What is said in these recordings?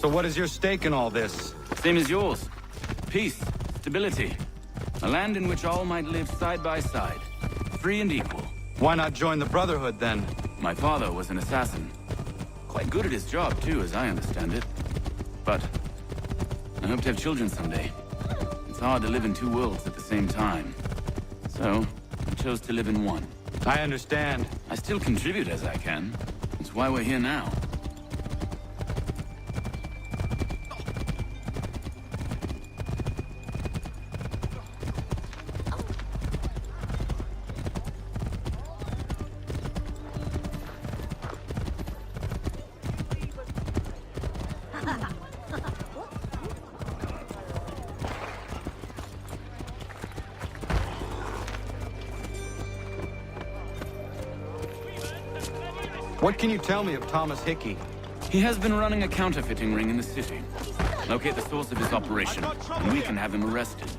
So what is your stake in all this? Same as yours. Peace, stability. A land in which all might live side by side. Free and equal. Why not join the Brotherhood, then? My father was an assassin. Quite good at his job, too, as I understand it. But I hope to have children someday. It's hard to live in two worlds at the same time. So, I chose to live in one. I understand. I still contribute as I can. It's why we're here now. What can you tell me of Thomas Hickey? He has been running a counterfeiting ring in the city. Locate the source of his operation, and we can have him arrested.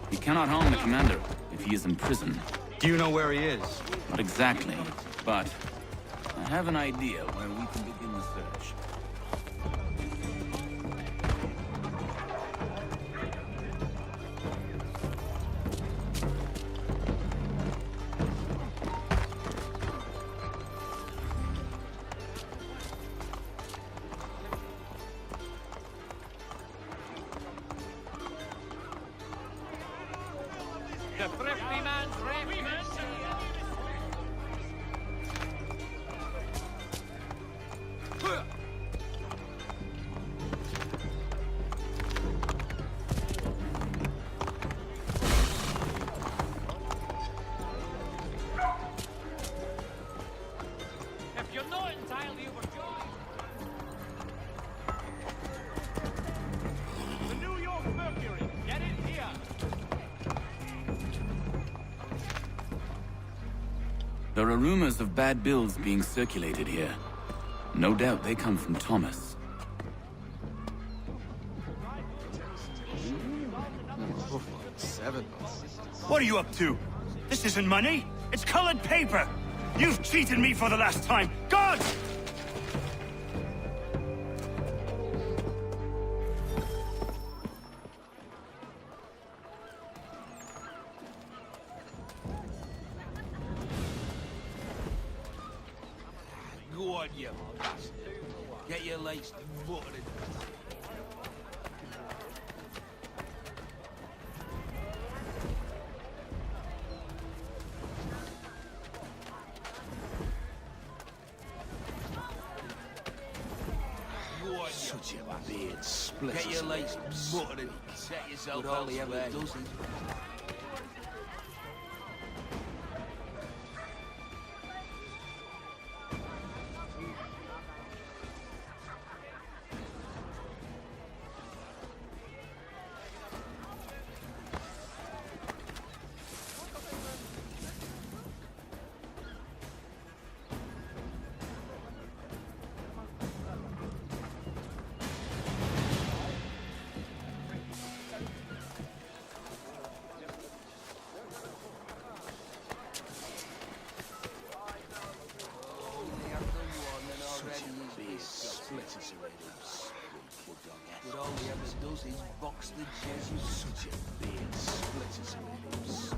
He cannot harm the commander if he is in prison. Do you know where he is? Not exactly, but I have an idea where we can begin the search. The thrifty man's refuge. If you're not entirely overjoyed. The New York Mercury, get in here. There are rumors of bad bills being circulated here. No doubt they come from Thomas. What are you up to? This isn't money. It's colored paper. You've cheated me for the last time. God! Go on, you bastard. Get your legs buttered. Go on, such a beard split. Get your legs buttered. Set yourself all he ever does is... But all he ever does is box the Jesuits. Such a beard splitters in his.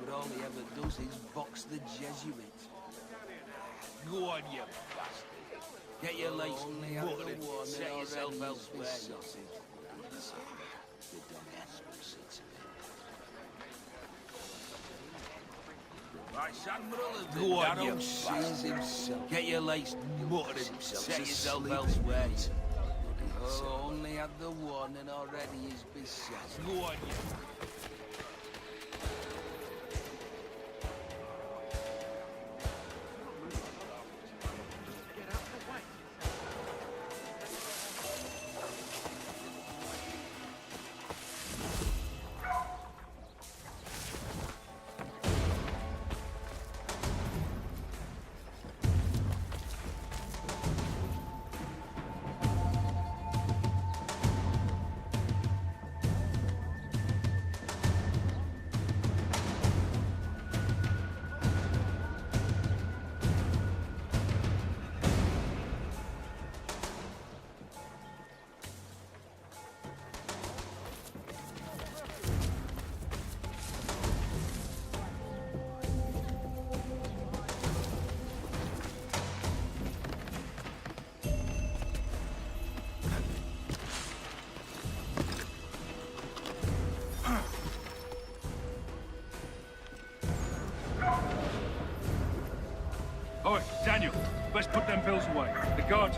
But all he ever does is box the Jesuits. Go on, you bastard. Get your legs buttered. Set yourself elsewhere. The dog has Go on, you bastard. Get your legs buttered. Set yourself elsewhere. Oh, only had the one and already he's beset. Go on, you.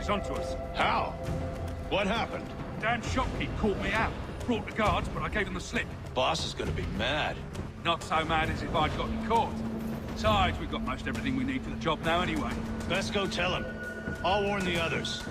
it's onto us. How? What happened? Damn shopkeep caught me out. Brought the guards, but I gave him the slip. Boss is gonna be mad. Not so mad as if I'd gotten caught. Besides, we've got most everything we need for the job now anyway. Best go tell him. I'll warn the others.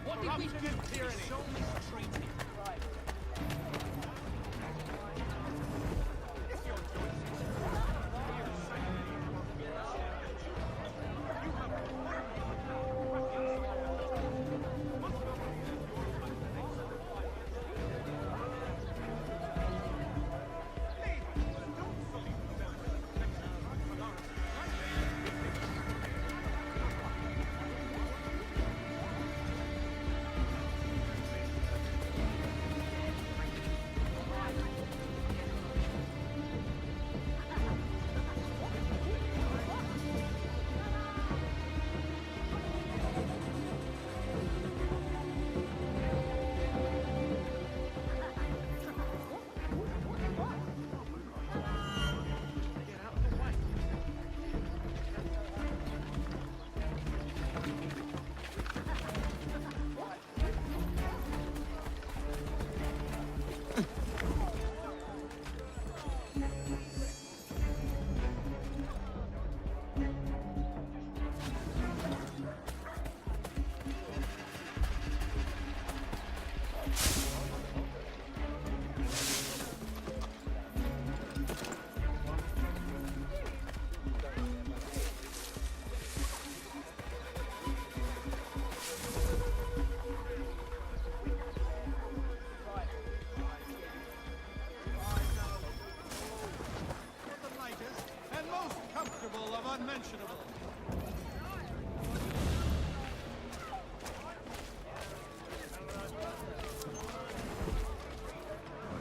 What did we do, tyranny? So mistreated.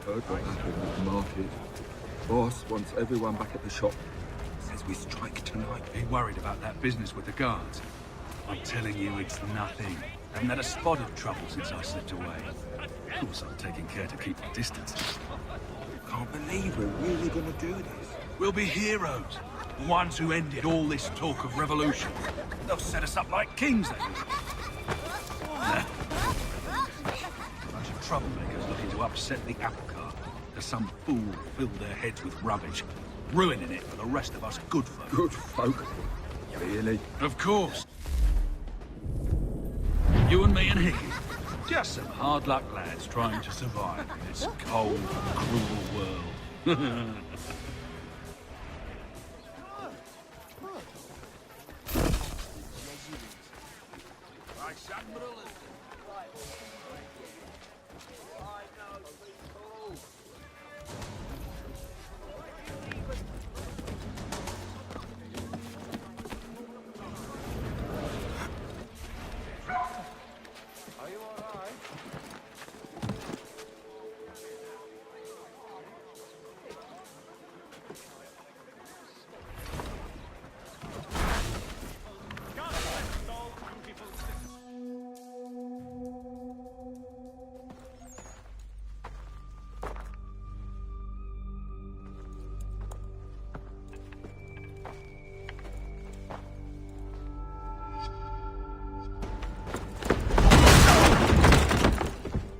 Heard what happened at the market. Boss wants everyone back at the shop. Says we strike tonight. Be worried about that business with the guards. I'm telling you, it's nothing. Haven't had a spot of trouble since I slipped away. Of course, I'm taking care to keep my distance. Can't believe we're really gonna do this. We'll be heroes. The ones who ended all this talk of revolution. They'll set us up like kings, they will. Bunch of troublemakers looking to upset the apple cart. There's some fool filled their heads with rubbish, ruining it for the rest of us good folk. Good folk? Really? Of course. You and me and Hickey. Just some hard luck lads trying to survive in this cold, cruel world.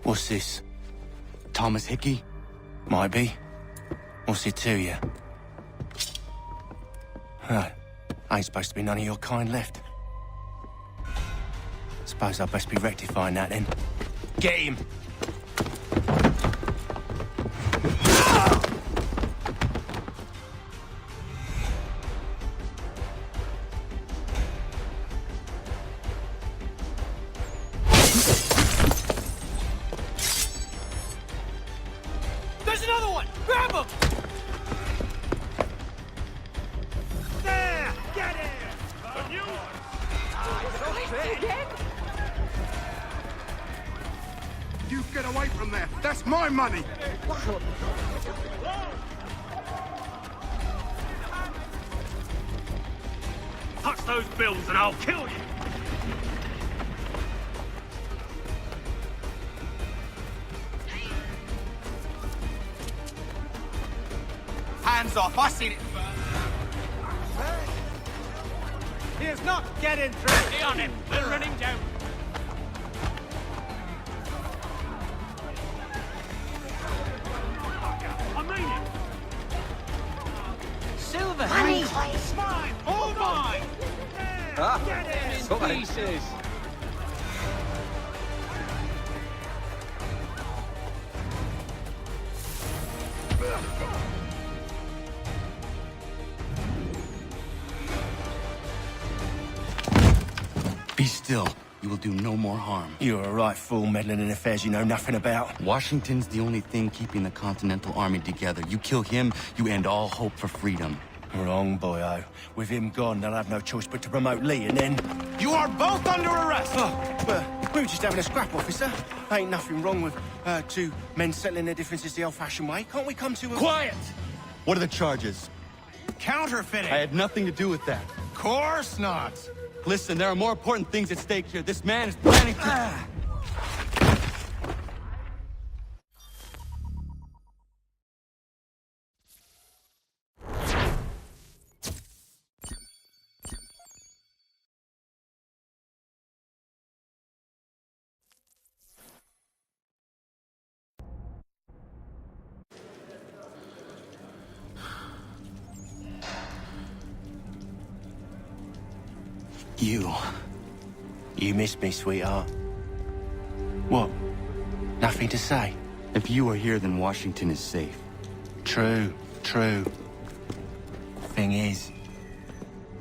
What's this? Thomas Hickey? Might be. What's it to you? Ain't supposed to be none of your kind left. Suppose I'd best be rectifying that then. Get him! him! There! Get him! You get away from there. That's my money. Touch those bills and I'll kill you! Hands off, I seen it. He is not getting through! Stay on him, we'll run him down. I mean it! Silver, Money. It's mine! All mine! There! Get him! pieces. Be still. You will do no more harm. You're a right fool meddling in affairs you know nothing about. Washington's the only thing keeping the Continental Army together. You kill him, you end all hope for freedom. Wrong, boyo. With him gone, they'll have no choice but to promote Lee, and then... You are both under arrest! Oh, but we were just having a scrap, officer. Ain't nothing wrong with two men settling their differences the old-fashioned way. Can't we come to a... Quiet! What are the charges? Counterfeiting! I had nothing to do with that. Course not! Listen, there are more important things at stake here. This man is planning to... You missed me, sweetheart. What? Nothing to say? If you are here, then Washington is safe. True. Thing is,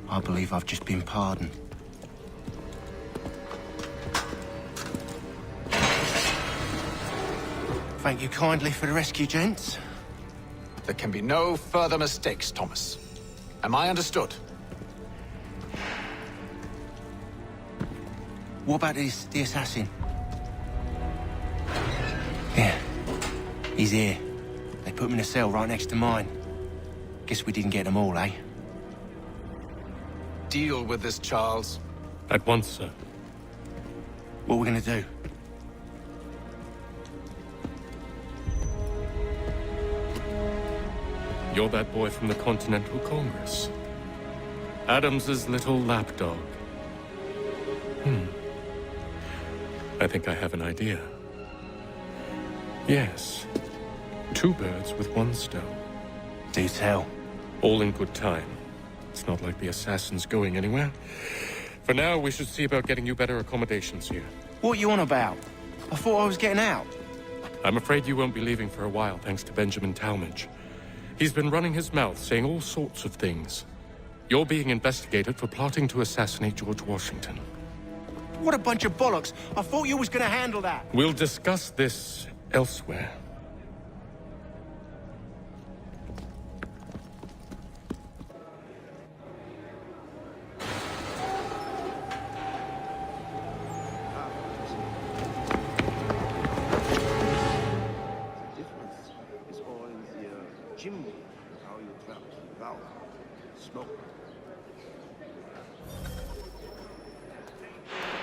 I believe I've just been pardoned. Thank you kindly for the rescue, gents. There can be no further mistakes, Thomas. Am I understood? What about the assassin? Yeah, he's here. They put him in a cell right next to mine. Guess we didn't get them all, eh? Deal with this, Charles. At once, sir. What are we gonna do? You're that boy from the Continental Congress. Adams's little lapdog. I think I have an idea. Yes. Two birds with one stone. Do tell. All in good time. It's not like the assassin's going anywhere. For now, we should see about getting you better accommodations here. What you on about? I thought I was getting out. I'm afraid you won't be leaving for a while, thanks to Benjamin Talmadge. He's been running his mouth, saying all sorts of things. You're being investigated for plotting to assassinate George Washington. What a bunch of bollocks. I thought you was gonna handle that. We'll discuss this elsewhere.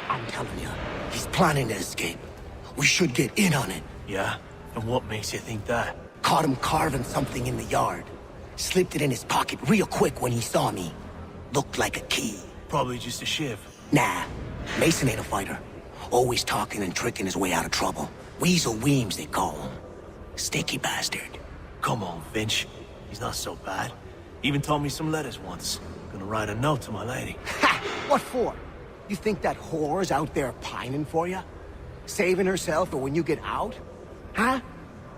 I'm telling you, he's planning to escape. We should get in on it. Yeah? And what makes you think that? Caught him carving something in the yard. Slipped it in his pocket real quick when he saw me. Looked like a key. Probably just a shiv. Nah, Mason ain't a fighter. Always talking and tricking his way out of trouble. Weasel Weems, they call him. Sticky bastard. Come on, Finch. He's not so bad. Even told me some letters once. Gonna write a note to my lady. Ha! What for? You think that whore's out there pining for you? Saving herself for when you get out? Huh?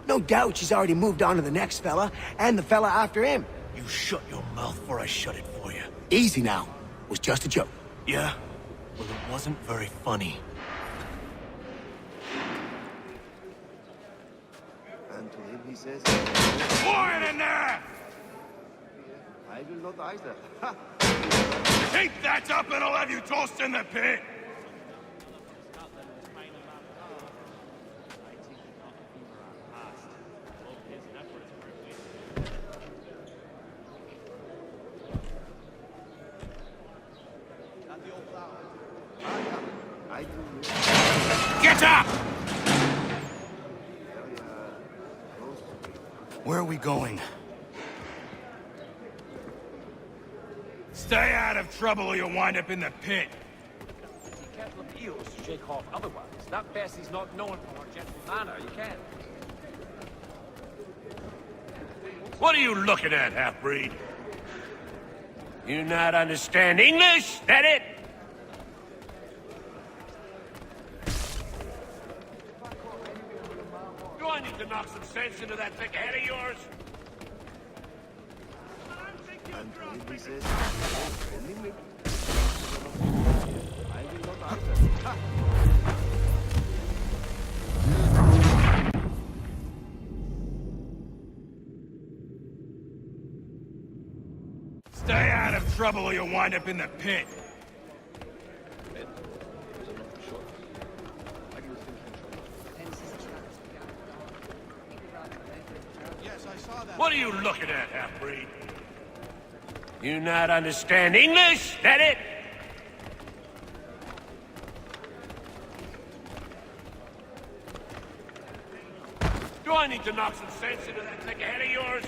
No doubt she's already moved on to the next fella, and the fella after him. You shut your mouth before I shut it for you. Easy now. Was just a joke. Yeah? Well, it wasn't very funny. And to him he says. Quiet in there! I will not either. Keep that up and I'll have you tossed in the pit! Get up! Where are we going? Stay out of trouble or you'll wind up in the pit. You can't look eels to shake off otherwise. That Bessie's not known for her gentle manner, you can't. What are you looking at, half-breed? You not understand English? That it? Do I need to knock some sense into that thick head of yours? And he says, only me. I will not either. Stay out of trouble or you'll wind up in the pit. What are you looking at, half-breed? You not understand English? That it? Do I need to knock some sense into that thick head of yours?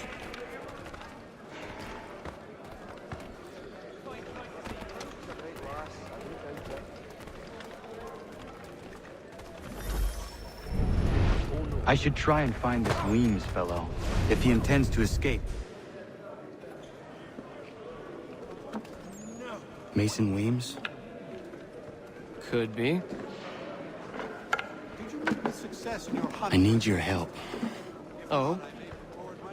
I should try and find this Weems fellow, if he intends to escape. Mason Weems? Could be. I need your help. Oh?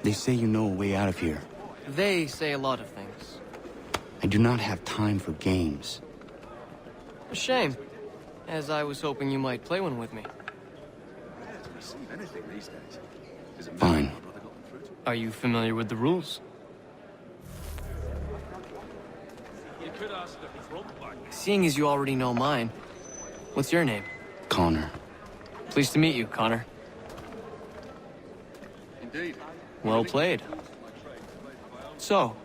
They say you know a way out of here. They say a lot of things. I do not have time for games. A shame, as I was hoping you might play one with me. Fine. Are you familiar with the rules? Seeing as you already know mine, what's your name? Connor. Pleased to meet you, Connor. Indeed. Well played. So,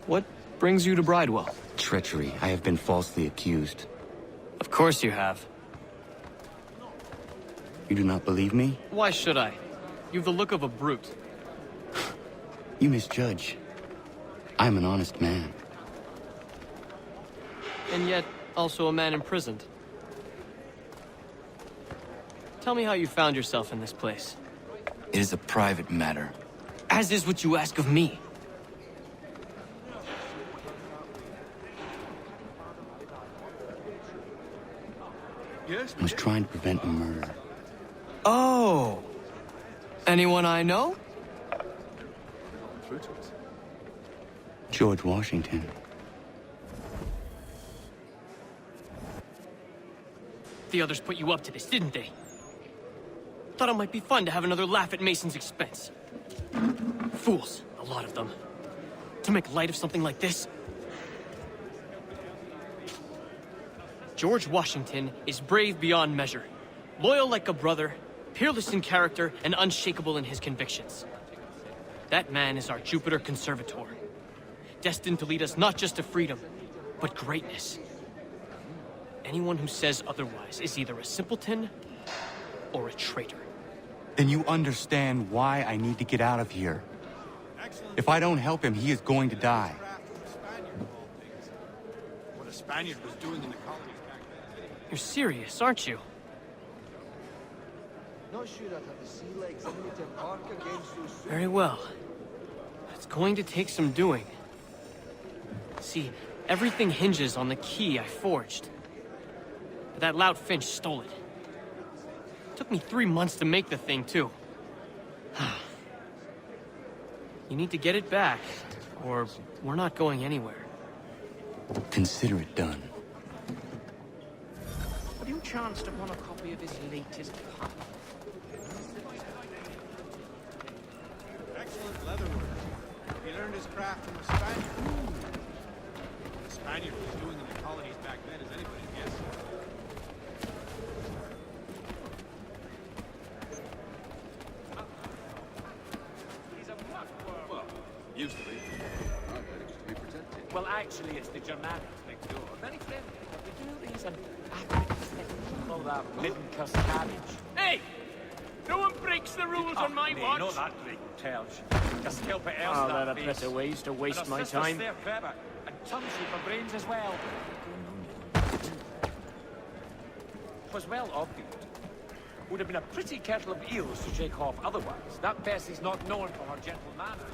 what brings you to Bridewell? Treachery. I have been falsely accused. Of course you have. You do not believe me? Why should I? You've the look of a brute. You misjudge. I am an honest man. And yet, also a man imprisoned. Tell me how you found yourself in this place. It is a private matter. As is what you ask of me. I was trying to prevent a murder. Oh! Anyone I know? George Washington. The others put you up to this, didn't they? Thought it might be fun to have another laugh at Mason's expense. Fools, a lot of them. To make light of something like this. George Washington is brave beyond measure, loyal like a brother, peerless in character, and unshakable in his convictions. That man is our Jupiter Conservator, destined to lead us not just to freedom, but greatness. Anyone who says otherwise is either a simpleton or a traitor. Then you understand why I need to get out of here. If I don't help him, he is going to die. What a Spaniard was doing in the colonies back then. You're serious, aren't you? Not sure I'd have the sea legs in me to park against those. Very well. It's going to take some doing. See, everything hinges on the key I forged. But that loud Finch stole it. Took me 3 months to make the thing, too. You need to get it back, or we're not going anywhere. Consider it done. Have you chanced upon a copy of his latest pamphlet? excellent leatherworker. He learned his craft from a Spaniard. What a Spaniard was doing in the colonies back then is anybody's guess. He's a muckworm. Well, used to be. I heard it was to be protected. Well, actually, it's the Germanics next door. Very friendly, but they do these all that midden cuss cabbage. Hey! No one breaks the rules on my watch. Not that big, Telge. Just help it else. Oh, there are better ways to waste my time. They're clever, and tumsy for brains as well. Was well obvious. Would have been a pretty kettle of eels to shake off otherwise. That Bessie's not known for her gentle manner.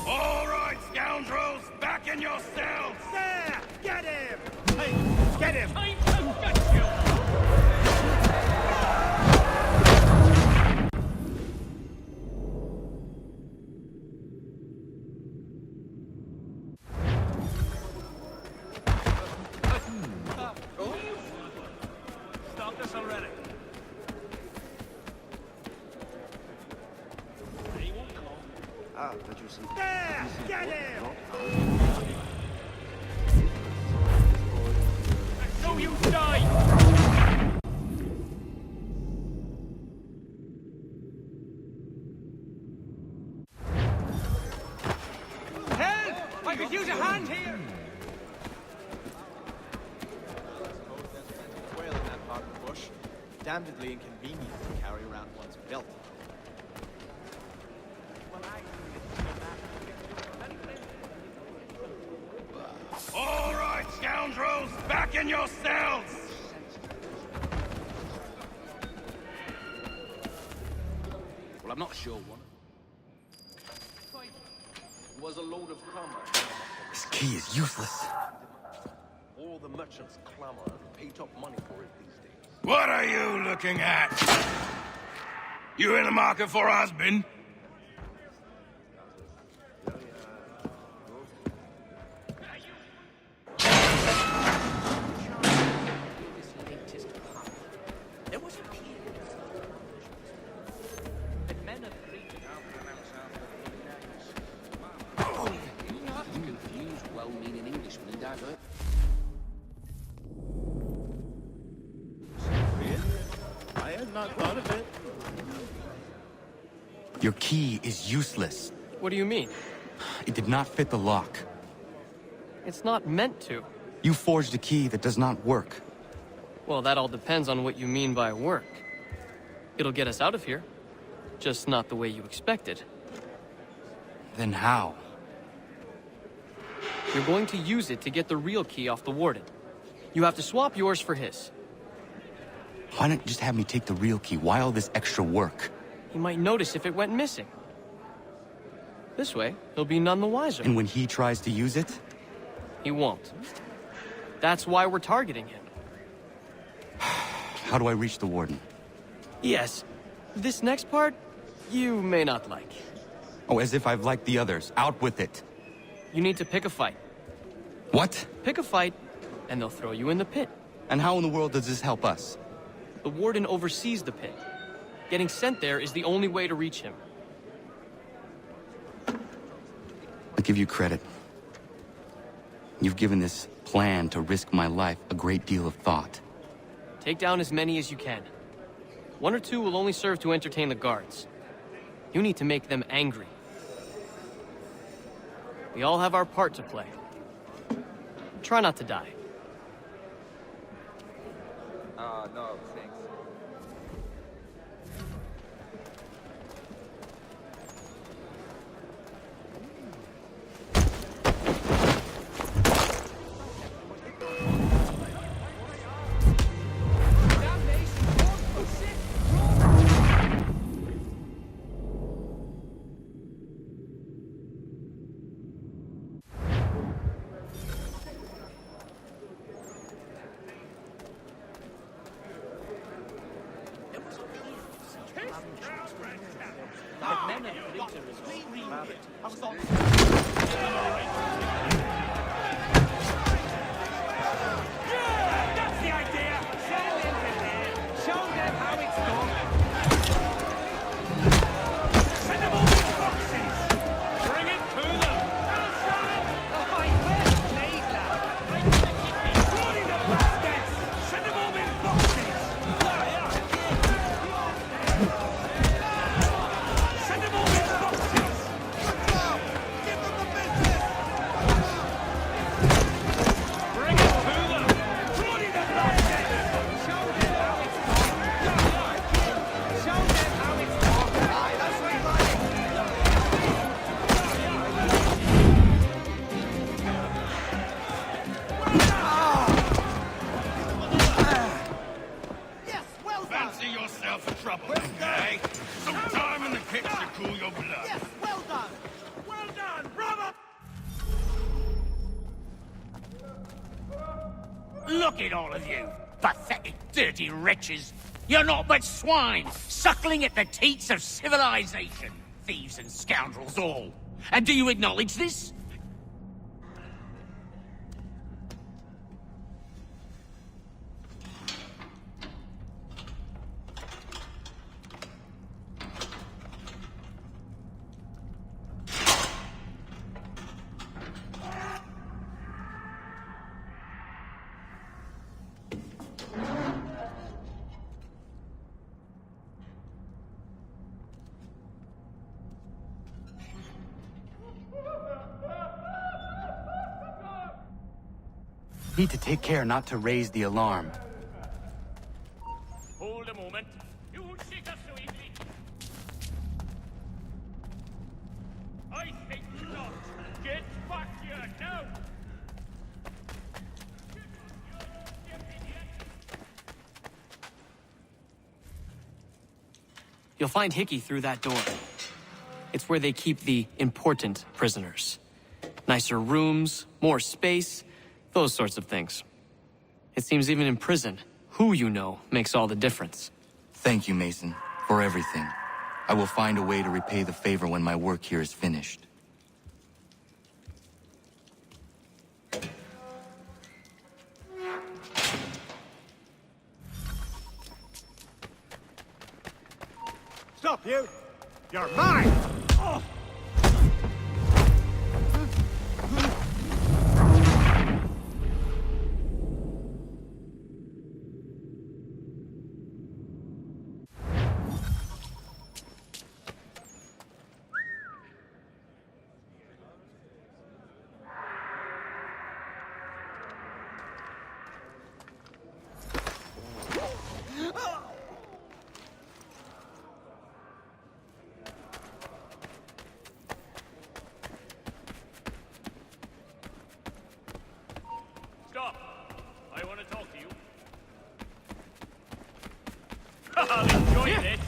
All right, scoundrels, back in your cells! There! Get him! Hey, get him! Time to gut you! Stop this already. He won't come on. Ah, that you see. There! Get him! So you die! Help! I could use a hand here! Well, in that part of the bush, damnedly inconvenient to carry around one's belt. All right, scoundrels, back in your cells! Well, I'm not sure one. Was a load of commerce. This key is useless. All the merchants clamor and pay top money for it these days. What are you looking at? You in the market for a husband? There was a period that men of Crete You have to confuse well-meaning Englishmen and divert. I had not thought of it. Your key is useless. What do you mean? It did not fit the lock. It's not meant to. You forged a key that does not work. Well, that all depends on what you mean by work. It'll get us out of here. Just not the way you expected. Then how? You're going to use it to get the real key off the warden. You have to swap yours for his. Why not just have me take the real key? Why all this extra work? He might notice if it went missing. This way, he'll be none the wiser. And when he tries to use it? He won't. That's why we're targeting him. How do I reach the warden? Yes. This next part, you may not like. Oh, as if I've liked the others. Out with it. You need to pick a fight. What? Pick a fight, and they'll throw you in the pit. And how in the world does this help us? The warden oversees the pit. Getting sent there is the only way to reach him. I'll give you credit. You've given this plan to risk my life a great deal of thought. Take down as many as you can. One or two will only serve to entertain the guards. You need to make them angry. We all have our part to play. Try not to die. No, thanks. That's the idea! Send them in here. Show them how it's done. Send them all in boxes! yourself in trouble, okay? Some time in the pits to cool your blood. Yes, well done! Well done, brother! Look at all of you, pathetic, dirty wretches. You're not but swine, suckling at the teats of civilization. Thieves and scoundrels all. And do you acknowledge this? Need to take care not to raise the alarm. Hold a moment. You won't shake us so easily. I think not. Get back here now. You'll find Hickey through that door. It's where they keep the important prisoners. Nicer rooms, more space, those sorts of things. It seems even in prison, who you know makes all the difference. Thank you, Mason, for everything. I will find a way to repay the favor when my work here is finished. Stop, you! You're mine! Oh. Stop. I want to talk to you. I'll enjoy this.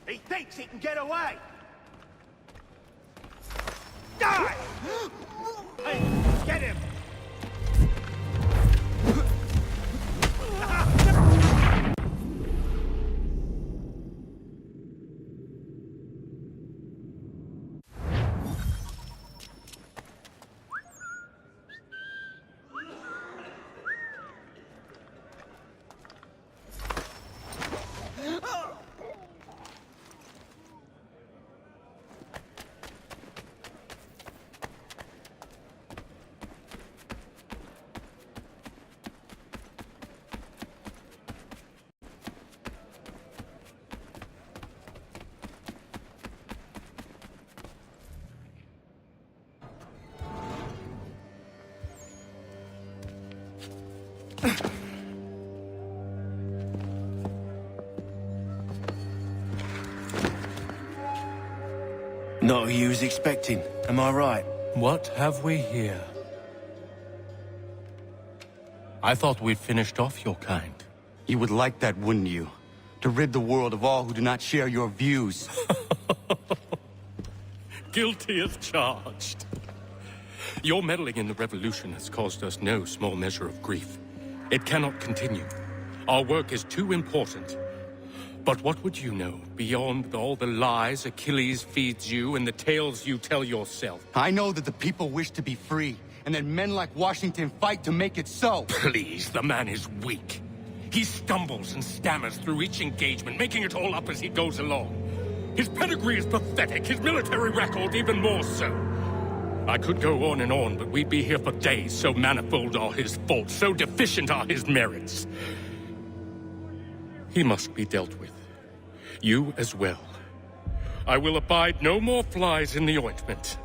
He thinks he can get away! Die! Hey, get him! Not who you was expecting, am I right? What have we here? I thought we'd finished off your kind. You would like that, wouldn't you? To rid the world of all who do not share your views. Guilty as charged. Your meddling in the revolution has caused us no small measure of grief. It cannot continue. Our work is too important. But what would you know beyond all the lies Achilles feeds you and the tales you tell yourself? I know that the people wish to be free, and that men like Washington fight to make it so. Please, the man is weak. He stumbles and stammers through each engagement, making it all up as he goes along. His pedigree is pathetic, his military record even more so. I could go on, but we'd be here for days. So manifold are his faults, so deficient are his merits. He must be dealt with. You as well. I will abide no more flies in the ointment.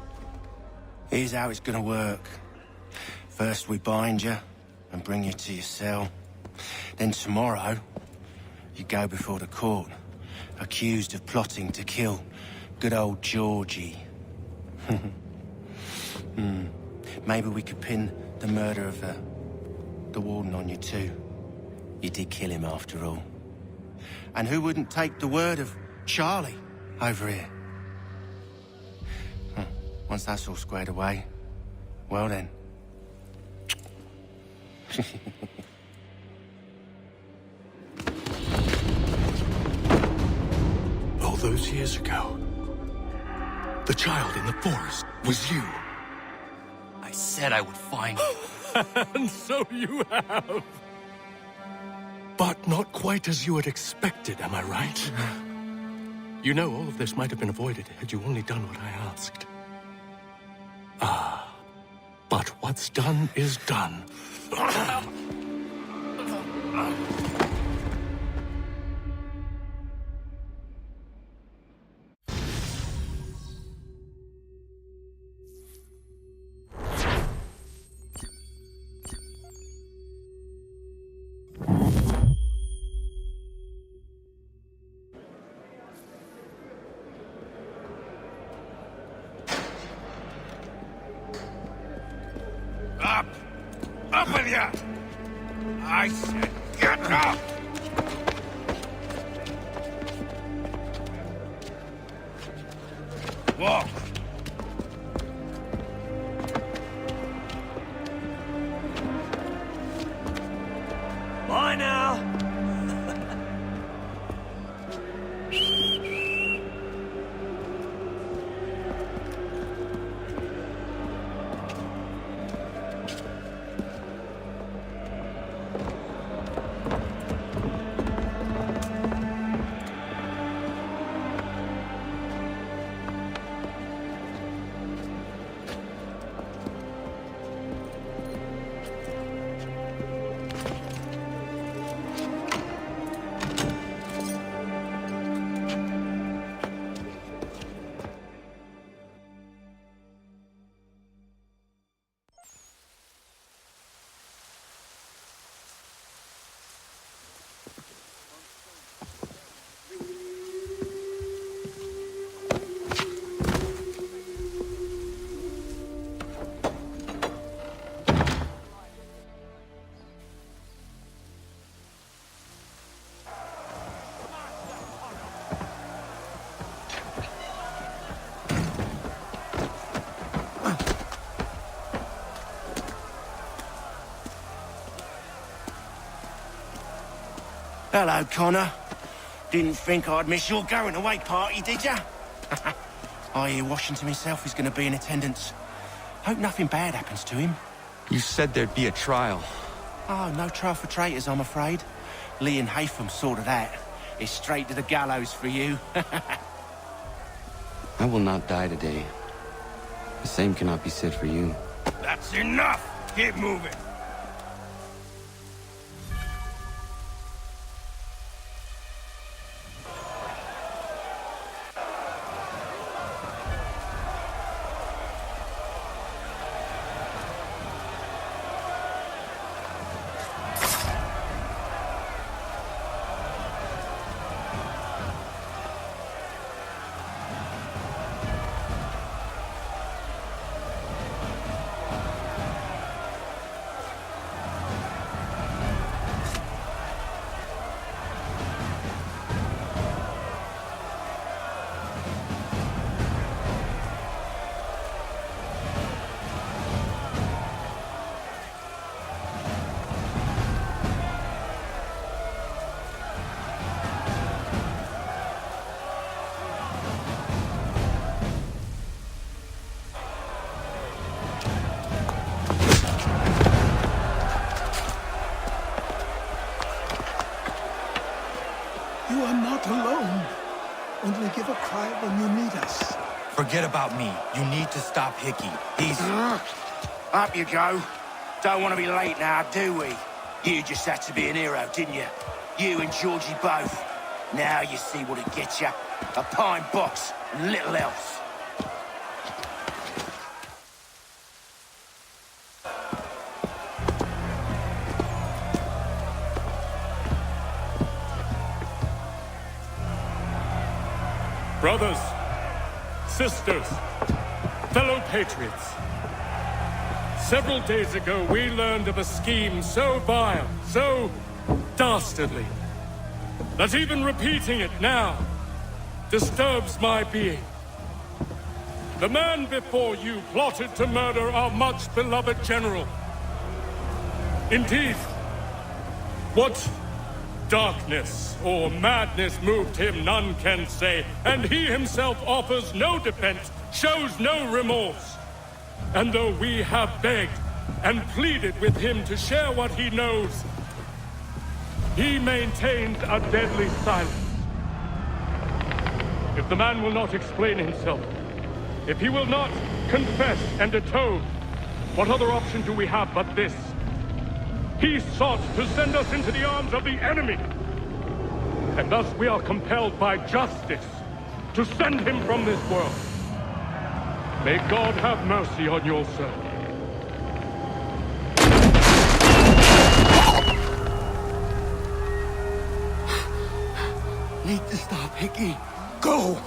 Here's how it's gonna work. First we bind you and bring you to your cell. Then tomorrow, you go before the court, accused of plotting to kill good old Georgie. Maybe we could pin the murder of the warden on you too. You did kill him after all. And who wouldn't take the word of Charlie over here? Once that's all squared away, well then. All those years ago, the child in the forest was you. I said I would find you. And so you have. But not quite as you had expected, am I right? You know, all of this might have been avoided had you only done what I asked. Ah, but what's done is done. Up! Up with you! I said get up! Walk! Bye now! Hello, Connor. Didn't think I'd miss your going-away party, did ya? I hear Washington himself is going to be in attendance. Hope nothing bad happens to him. You said there'd be a trial. Oh, no trial for traitors, I'm afraid. Lee and Haytham sorted that. It's straight to the gallows for you. I will not die today. The same cannot be said for you. That's enough! Keep moving! You are not alone. Only give a cry when you need us. Forget about me. You need to stop Hickey. He's... Up you go. Don't want to be late now, do we? You just had to be an hero, didn't you? You and Georgie both. Now you see what it gets you. A pine box and little else. Brothers, sisters, fellow patriots. Several days ago, we learned of a scheme so vile, so dastardly, that even repeating it now disturbs my being. The man before you plotted to murder our much-beloved general. Indeed, what darkness or madness moved him, none can say, and he himself offers no defense, shows no remorse. And though we have begged and pleaded with him to share what he knows, he maintains a deadly silence. If the man will not explain himself, if he will not confess and atone, what other option do we have but this? He sought to send us into the arms of the enemy. And thus we are compelled by justice to send him from this world. May God have mercy on your soul. Need to stop Hickey. Go!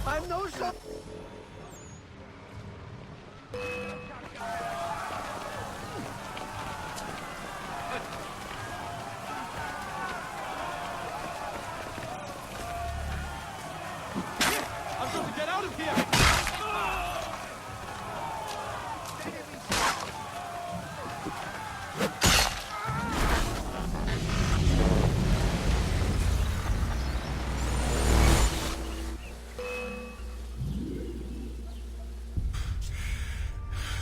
I'm no son. I've got to get out of here!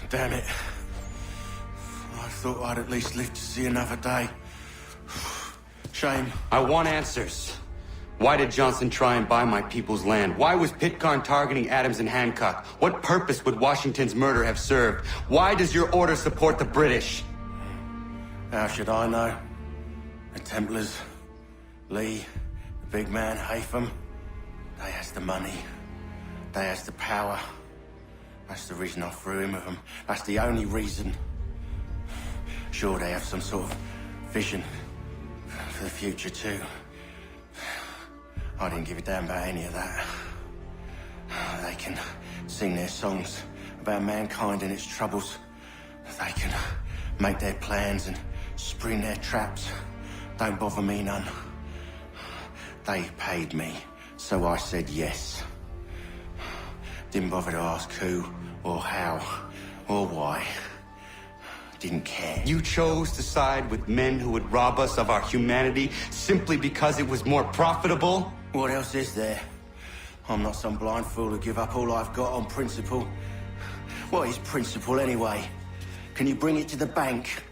Damn it. I thought I'd at least live to see another day. Shame. I want answers. Why did Johnson try and buy my people's land? Why was Pitcairn targeting Adams and Hancock? What purpose would Washington's murder have served? Why does your order support the British? How should I know? The Templars, Lee, the big man, Haytham, they has the money. They has the power. That's the reason I threw in with them. That's the only reason. Sure, they have some sort of vision for the future too. I didn't give a damn about any of that. They can sing their songs about mankind and its troubles. They can make their plans and spring their traps. Don't bother me none. They paid me, so I said yes. Didn't bother to ask who, or how, or why. Didn't care. You chose to side with men who would rob us of our humanity simply because it was more profitable? What else is there? I'm not some blind fool to give up all I've got on principle. What is principle anyway? Can you bring it to the bank?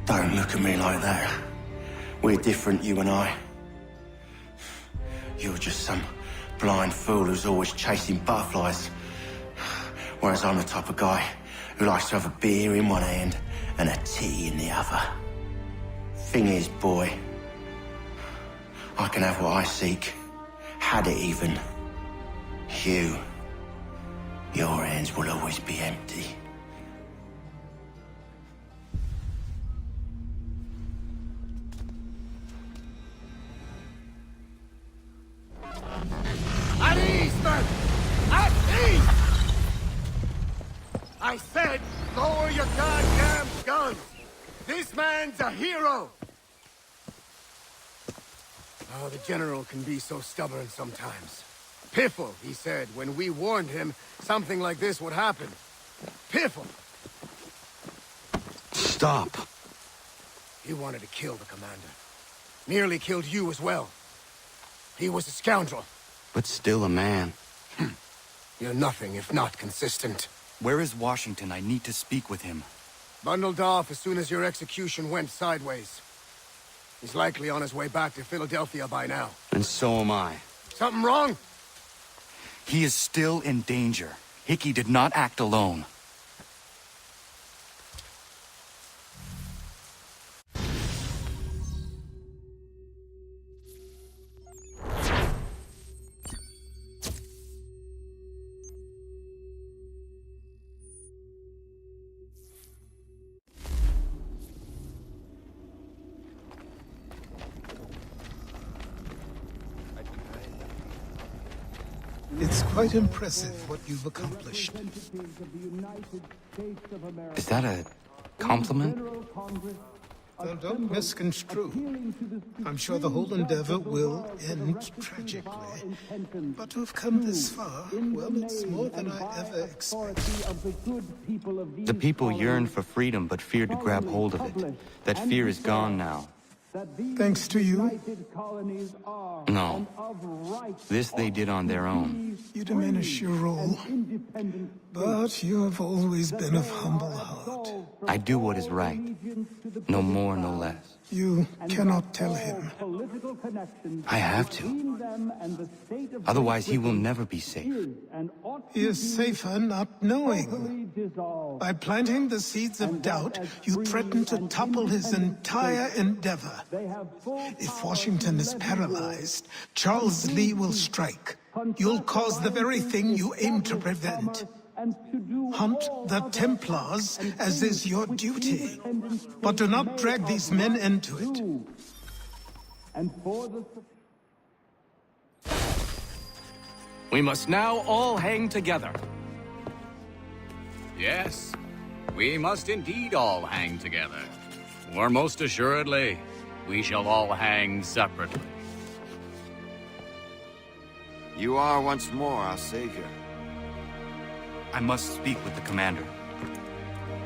Don't look at me like that. We're different, you and I. You're just some blind fool who's always chasing butterflies. Whereas I'm the type of guy who likes to have a beer in one hand and a tea in the other. Thing is, boy, I can have what I seek. Had it even. Your hands will always be empty. me! I said, lower your goddamn guns! This man's a hero! Oh, the General can be so stubborn sometimes. Piffle, he said, when we warned him something like this would happen. Piffle! Stop. He wanted to kill the commander. Nearly killed you as well. He was a scoundrel. But still a man. You're nothing if not consistent. Where is Washington? I need to speak with him. Bundled off as soon as your execution went sideways. He's likely on his way back to Philadelphia by now. And so am I. Something wrong? He is still in danger. Hickey did not act alone. It's quite impressive what you've accomplished. Is that a compliment? Now, don't misconstrue. I'm sure the whole endeavor will end tragically. But to have come this far, well, it's more than I ever expected. The people yearned for freedom but feared to grab hold of it. That fear is gone now. Thanks to you? No. This they did on their own. You diminish your role. But you have always been of humble heart. I do what is right. No more, no less. You cannot tell him. I have to. Otherwise, he will never be safe. He is safer not knowing. By planting the seeds of doubt, you threaten to topple his entire endeavor. If Washington is paralyzed, Charles Lee will strike. You'll cause the very thing you aim to prevent. Hunt the Templars, as is your duty. But do not drag these men into it. We must now all hang together. Yes, we must indeed all hang together. Or most assuredly, we shall all hang separately. You are once more our savior. I must speak with the commander.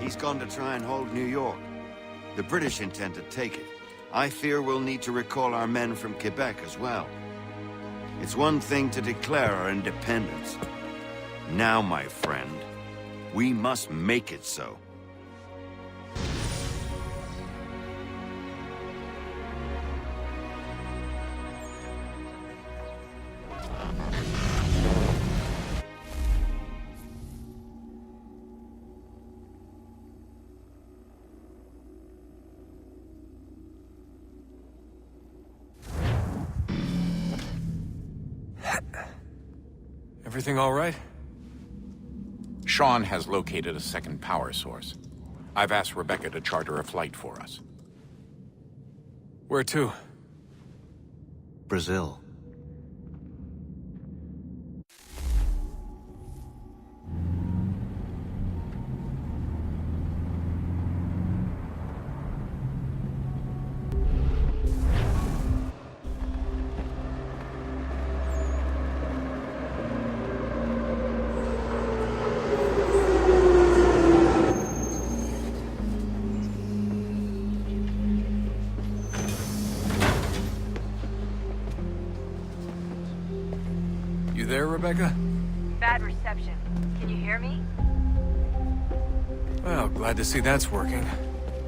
He's gone to try and hold New York. The British intend to take it. I fear we'll need to recall our men from Quebec as well. It's one thing to declare our independence. Now, my friend, we must make it so. Everything all right? Sean has located a second power source. I've asked Rebecca to charter a flight for us. Where to? Brazil. You there, Rebecca? Bad reception. Can you hear me? Well, glad to see that's working.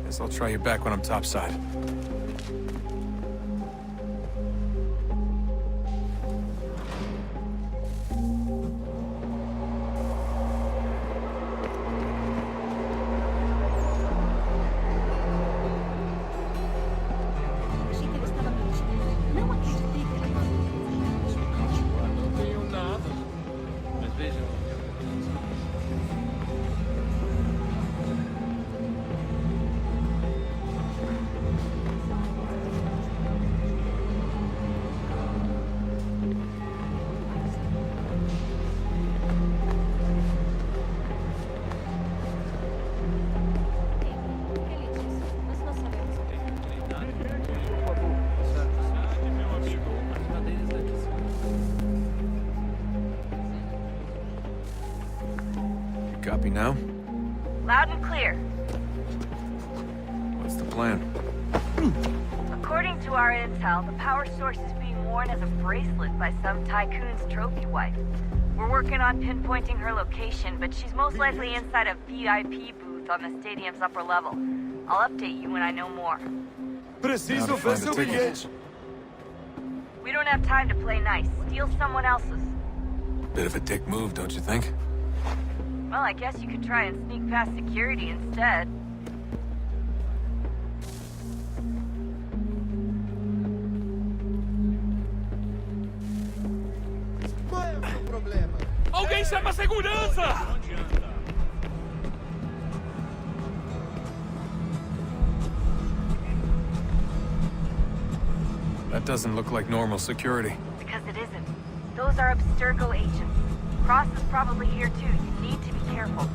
Guess I'll try you back when I'm topside. Copy now? Loud and clear. What's the plan? According to our intel, the power source is being worn as a bracelet by some tycoon's trophy wife. We're working on pinpointing her location, but she's most likely inside a VIP booth on the stadium's upper level. I'll update you when I know more. Preciso ver seu bilhete. We don't have time to play nice. Steal someone else's. Bit of a dick move, don't you think? Well, I guess you could try and sneak past security instead. Alguém chama a segurança! That doesn't look like normal security. Because it isn't. Those are Abstergo agents. Cross is probably here too. You need to be careful.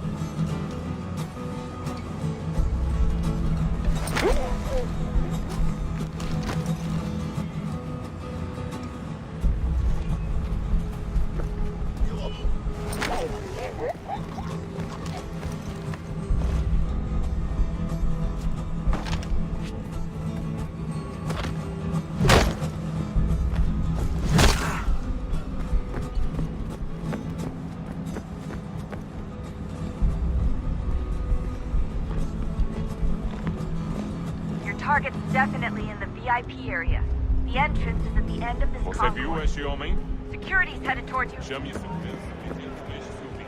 Target's definitely in the VIP area. The entrance is at the end of this Você viu esse homem? Security's headed towards you. Chame a segurança imediatamente subir.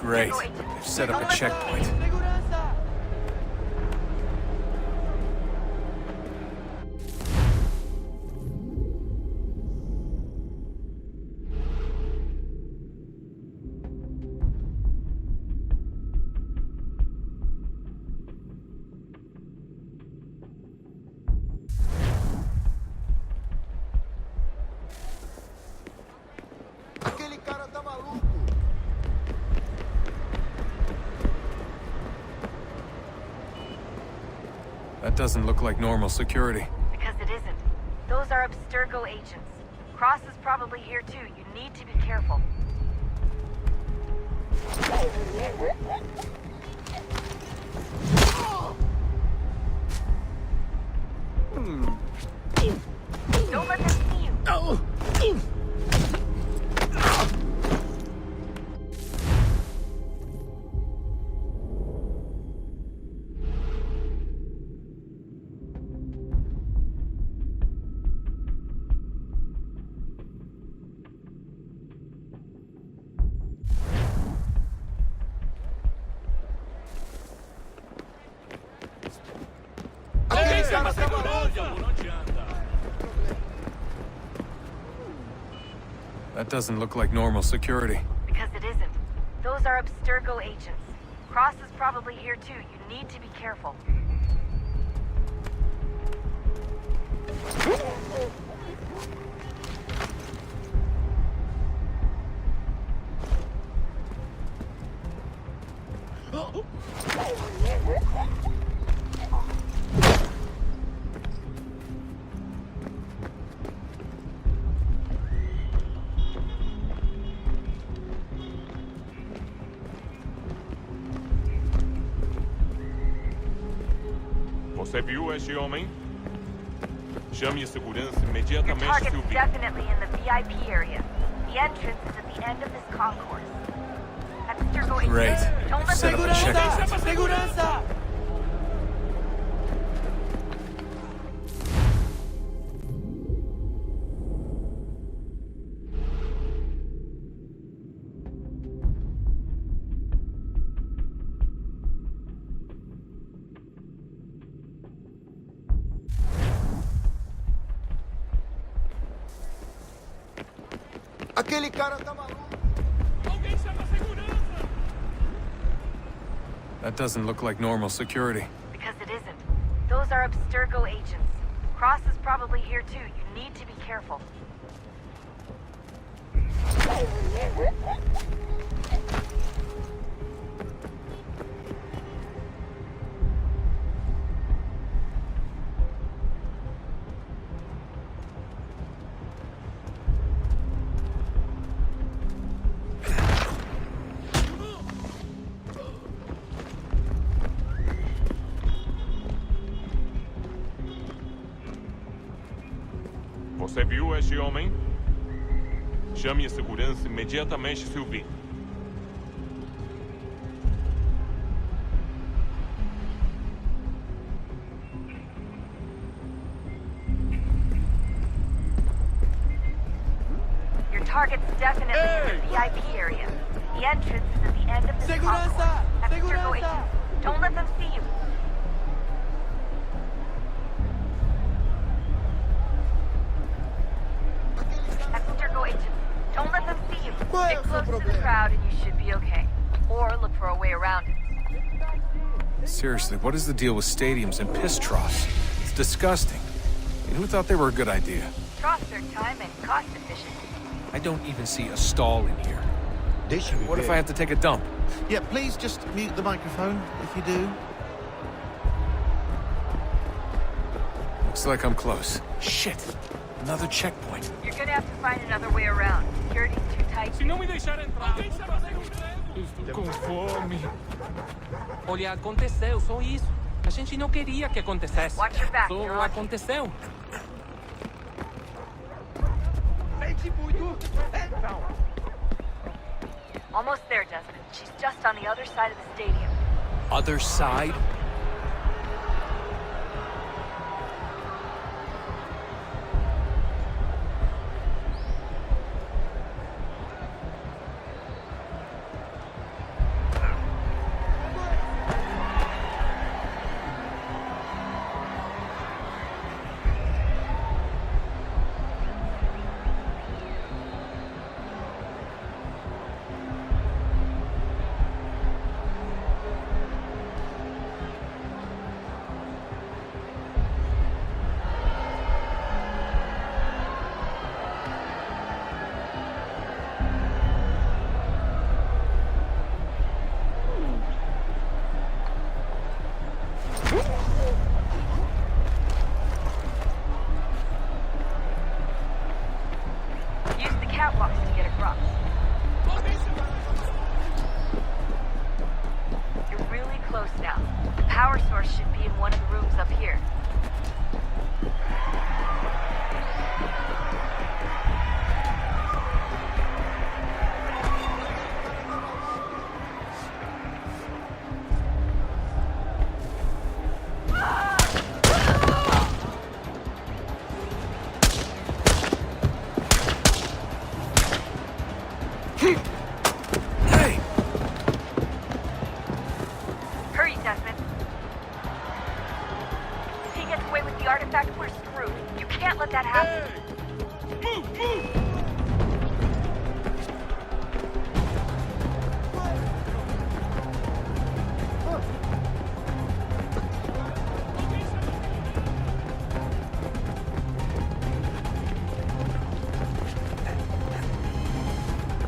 Great. They've set up a checkpoint. That doesn't look like normal security. Because it isn't. Those are Abstergo agents. Cross is probably here too. You need to be careful. Don't let them see you. Alguém chama a segurança! That doesn't look like normal security. Because it isn't. Those are Abstergo agents. Cross is probably here too. You need to be careful. Você viu esse homem? Chame a segurança Your imediatamente target's subir. definitely in the VIP area. The entrance is at the end of this concourse. Abstergo agents. Great. Don't let Set up a checkpoint. Segurança! Aquele cara tá maluco. Alguém chama a segurança! That doesn't look like normal security. Because it isn't. Those are Abstergo agents. Cross is probably here too. You need to be careful. Você viu este homem? Chame a segurança imediatamente se o vir. Your target's definitely in the VIP area. The entrance is at the end of the concourse. Exeter go 18. Don't let them see you. Exeter go 18. Don't let them see you. Get close to the crowd and you should be okay. Or look for a way around it. Seriously, what is the deal with stadiums and piss troughs? It's disgusting. I mean, who thought they were a good idea? Troughs are time and cost efficient. I don't even see a stall in here. What if I have to take a dump? Yeah, please just mute the microphone if you do. Looks like I'm close. Shit! Another checkpoint. You're gonna have to find another way around. Security's too tight. Se não me deixar entrar, estou com fome. Olha, aconteceu, só isso. A gente não queria que acontecesse. Watch your back, you're Só on. aconteceu. Almost there, Desmond. She's just on the other side of the stadium. Other side? Use the catwalks to get across. You're really close now. The power source should be in one of the rooms up here. Hurry, Desmond. If he gets away with the artifact, we're screwed. You can't let that happen.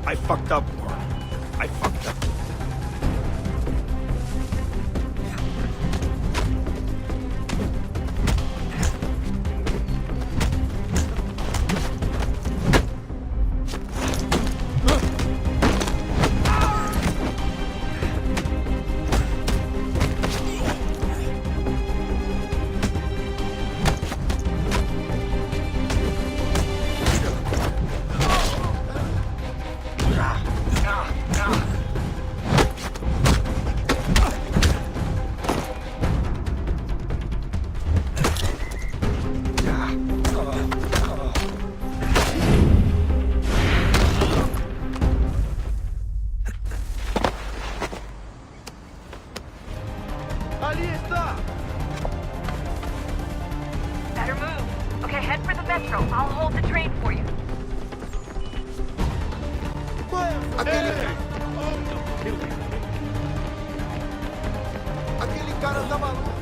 I fucked up, Warren. I fucked up. Better move. Okay, head for the metro. I'll hold the train for you. Aquele cara tá maluco.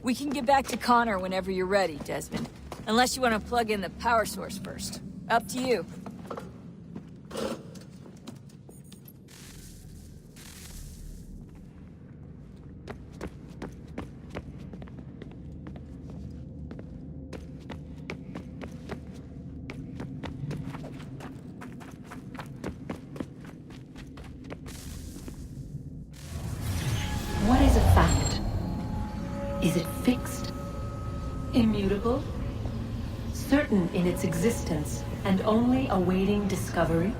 We can get back to Connor whenever you're ready, Desmond. Unless you want to plug in the power source first. Up to you. What is a fact? Is it fixed? Immutable? Certain in its existence and only awaiting discovery?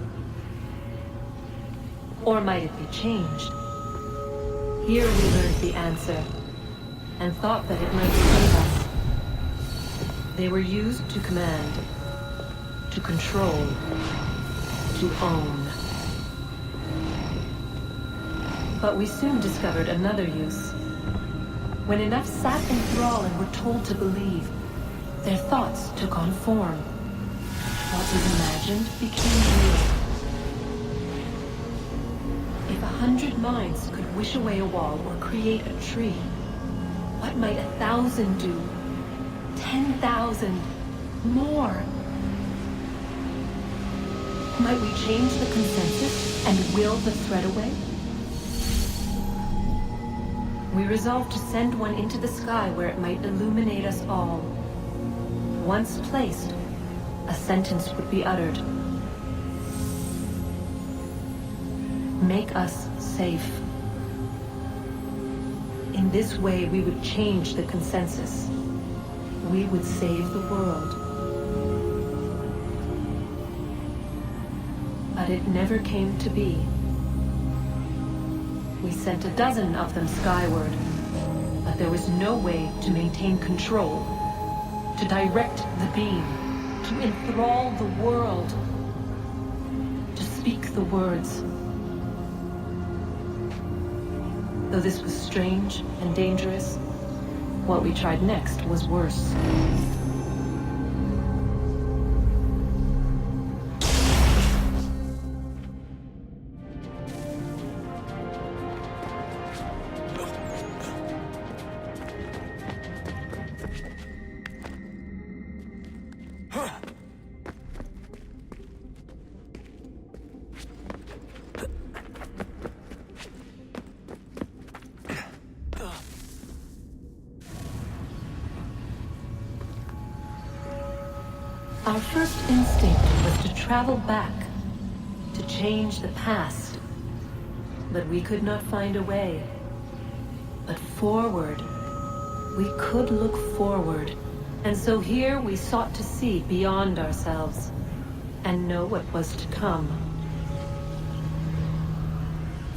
Or might it be changed? Here we learned the answer, and thought that it might save us. They were used to command, to control, to own. But we soon discovered another use. When enough sat in thrall and were told to believe, their thoughts took on form. What was imagined became real. If 100 minds could wish away a wall or create a tree, what might 1,000 do? 10,000? More? Might we change the consensus and will the thread away? We resolved to send one into the sky where it might illuminate us all. Once placed, a sentence would be uttered. Make us safe. In this way, we would change the consensus. We would save the world. But it never came to be. We sent a dozen of them skyward, but there was no way to maintain control, to direct the beam, to enthrall the world, to speak the words. Though this was strange and dangerous, what we tried next was worse. Our first instinct was to travel back, to change the past. But we could not find a way. But forward, we could look forward. And so here we sought to see beyond ourselves, and know what was to come.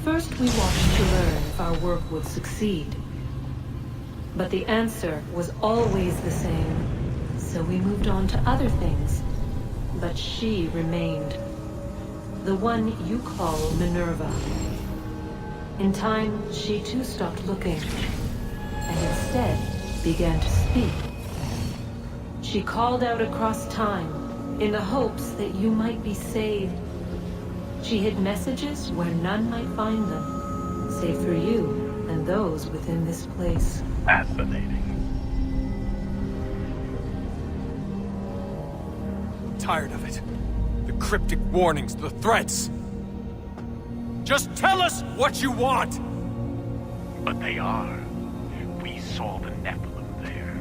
First we watched to learn if our work would succeed. But the answer was always the same. So we moved on to other things, but she remained. The one you call Minerva. In time, she too stopped looking, and instead began to speak. She called out across time, in the hopes that you might be saved. She hid messages where none might find them, save for you and those within this place. Fascinating. Tired of it. The cryptic warnings, the threats. Just tell us what you want! But they are. We saw the Nephilim there.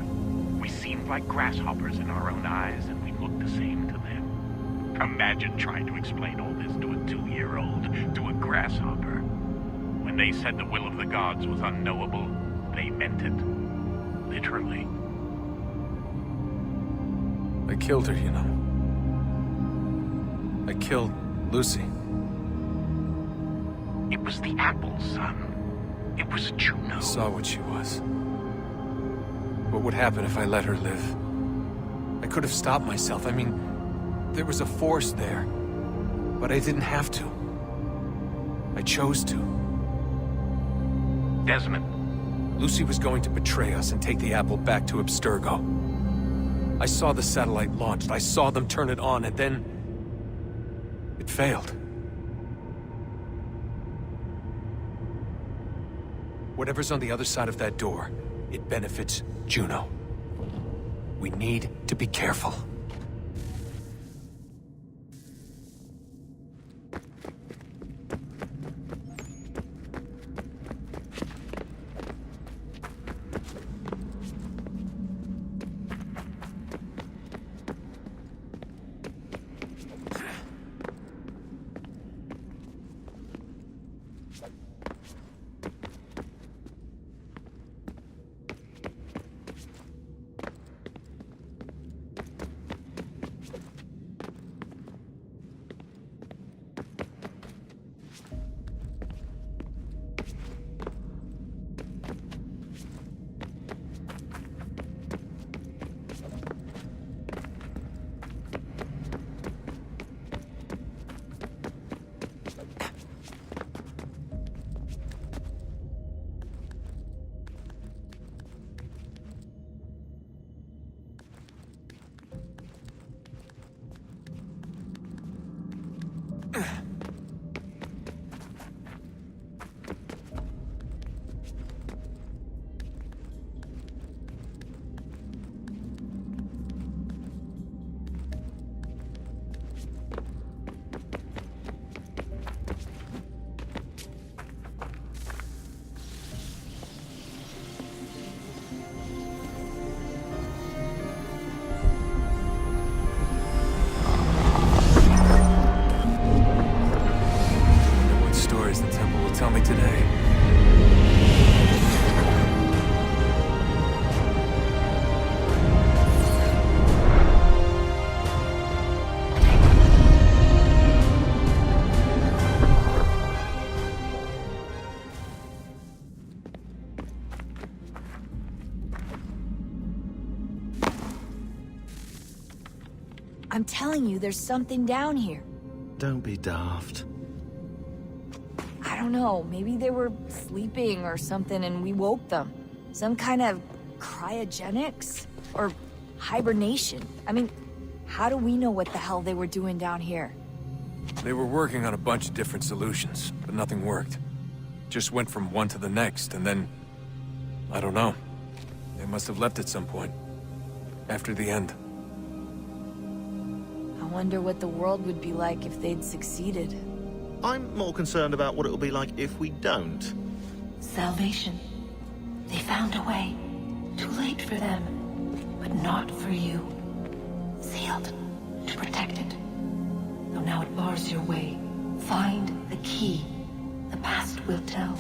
We seemed like grasshoppers in our own eyes, and we looked the same to them. Imagine trying to explain all this to a 2-year-old, to a grasshopper. When they said the will of the gods was unknowable, they meant it. Literally. I killed her, you know. I killed Lucy. It was the apple, son. It was Juno. I saw what she was. What would happen if I let her live? I could have stopped myself. I mean, there was a force there. But I didn't have to. I chose to. Desmond. Lucy was going to betray us and take the apple back to Abstergo. I saw the satellite launched. I saw them turn it on, and then it failed. Whatever's on the other side of that door, it benefits Juno. We need to be careful. Tell me today. I'm telling you, there's something down here. Don't be daft. I don't know, maybe they were sleeping or something and we woke them. Some kind of cryogenics? Or hibernation? I mean, how do we know what the hell they were doing down here? They were working on a bunch of different solutions, but nothing worked. Just went from one to the next, and then... I don't know. They must have left at some point. After the end. I wonder what the world would be like if they'd succeeded. I'm more concerned about what it'll be like if we don't. Salvation. They found a way. Too late for them, but not for you. Sealed to protect it. Though now it bars your way. Find the key. The past will tell.